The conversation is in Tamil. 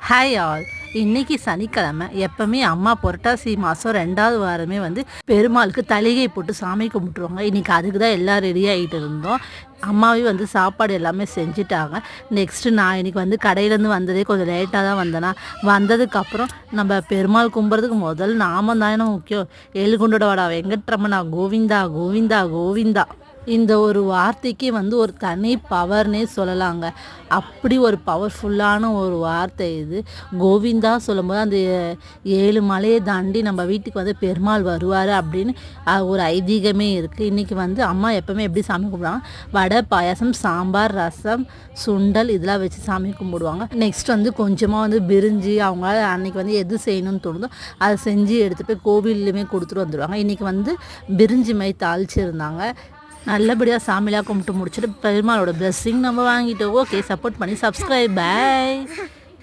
Hi all. இன்னைக்கு சனிக்கிழமை. எப்பவுமே அம்மா புரட்டாசி மாதம் 2வது வாரமே வந்து பெருமாளுக்கு தளிகை போட்டு சாமி கும்பிட்டுருவாங்க. இன்றைக்கி அதுக்கு தான் எல்லாம் ரெடி ஆகிட்டு இருந்தோம். அம்மாவே வந்து சாப்பாடு எல்லாமே செஞ்சுட்டாங்க. நெக்ஸ்ட்டு நான் இன்றைக்கி வந்து கடையிலேருந்து வந்ததே கொஞ்சம் லேட்டாக தான் வந்தேனா. வந்ததுக்கப்புறம் நம்ம பெருமாள் கும்பிட்றதுக்கு முதல் நாமம் தானே முக்கியம். ஏழுகுண்டோட வாடா வெங்கட்ரமணா கோவிந்தா கோவிந்தா கோவிந்தா. இந்த ஒரு வார்த்தைக்கு வந்து ஒரு தனி பவர்னே சொல்லலாங்க. அப்படி ஒரு பவர்ஃபுல்லான ஒரு வார்த்தை இது. கோவிந்தா சொல்லும்போது அந்த 7 மலையை தாண்டி நம்ம வீட்டுக்கு வந்து பெருமாள் வருவார் அப்படின்னு ஒரு ஐதீகமே இருக்குது. இன்றைக்கி வந்து அம்மா எப்போவுமே எப்படி சாமி கும்பிடுவாங்க, வடை பாயாசம் சாம்பார் ரசம் சுண்டல் இதெல்லாம் வச்சு சாமி கும்பிடுவாங்க. நெக்ஸ்ட் வந்து கொஞ்சமாக வந்து பிரிஞ்சி அவங்களால அன்றைக்கி வந்து எது செய்யணும்னு தோணுதோ அதை செஞ்சு எடுத்துகிட்டு போய் கோவில்லையுமே கொடுத்துட்டு வந்துடுவாங்க. இன்றைக்கி வந்து பிரிஞ்சி மை தாளிச்சிருந்தாங்க. நல்லபடியாக சாமிலாம் கும்பிட்டு முடிச்சுட்டு பெருமாளோட பிளெஸ்ஸிங் நம்ம வாங்கிட்டோம். ஓகே, சப்போர்ட் பண்ணி சப்ஸ்கிரைப். பை.